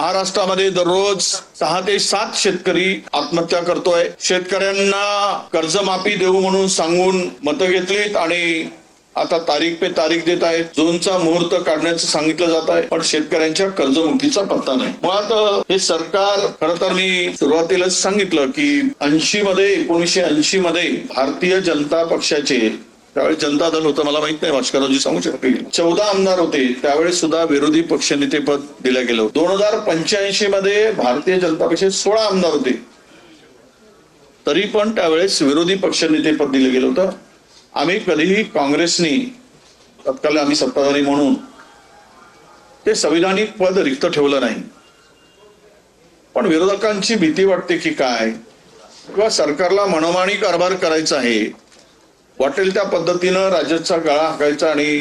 महाराष्ट्रामध्ये दररोज 6 ते 7 शेतकरी आत्महत्या करतोय। शेतकऱ्यांना कर्जमाफी देऊ म्हणून सांगून मतं घेतलीत आणि आता तारीख पे तारीख देत आहेत। जूनचा मुहूर्त काढण्याचं सांगितलं जात आहे, पण शेतकऱ्यांच्या कर्जमुक्तीचा पत्ता नाही। मुळात हे सरकार, खरं तर मी सुरुवातीलाच सांगितलं की 1980 मध्ये भारतीय जनता पक्षाचे, त्यावेळी जनता दल होतं, मला माहित नाही, भास्कररावजी सांगू शकतील, 14 आमदार होते। त्यावेळेस सुद्धा विरोधी पक्षनेते पद दिलं गेलं। 2085 मध्ये भारतीय जनता पक्षाचे 16 आमदार होते, तरी पण त्यावेळेस विरोधी पक्षनेते पद दिलं गेलं होतं। आम्ही कधीही काँग्रेसनी, तत्काळ आम्ही सत्ताधारी म्हणून, ते संविधानिक पद रिक्त ठेवलं नाही। पण विरोधकांची भीती वाटते की काय, किंवा सरकारला मनमानी कारभार करायचा आहे, वाटेल त्या पद्धतीनं राज्याचा गळा हाकायचा आणि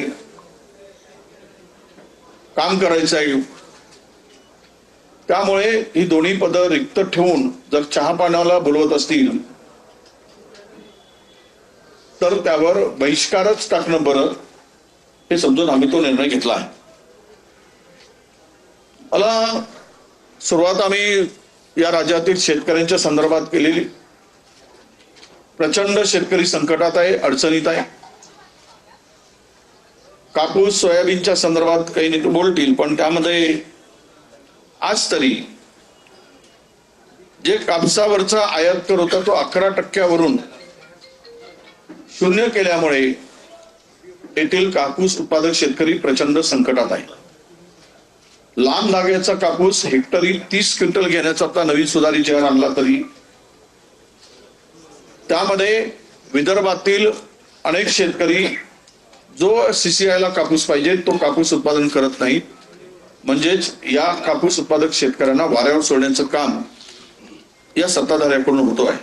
काम करायचं आहे। त्यामुळे ही दोन्ही पदं रिक्त ठेवून जर चहा पाण्याला बोलवत असतील तर त्यावर बहिष्कारच टाकणं बरं, हे समजून आम्ही तो निर्णय घेतला आहे। मला सुरुवात आम्ही या राज्यातील शेतकऱ्यांच्या संदर्भात केलेली। प्रचंड शेतकरी संकटात आहे, अडचणीत आहे। कापूस सोयाबीनच्या संदर्भात काही नेते बोलतील, पण त्यामध्ये आज तरी जे कापसावरचा आयात कर होता तो 11% शून्य केल्यामुळे येथील कापूस उत्पादक शेतकरी प्रचंड संकटात आहे। लांब धाग्याचा कापूस हेक्टरी 30 क्विंटल घेण्याचा आता नवीन सुधारित जाहीर आणला, तरी त्यामध्ये विदर्भातील अनेक शेतकरी जो सीसीआयला कापूस पाहिजे तो कापूस उत्पादन करत नाहीत। म्हणजेच या कापूस उत्पादक शेतकऱ्यांना वाऱ्यावर सोडण्याचं काम या सत्ताधाऱ्यांकडून होतो आहे।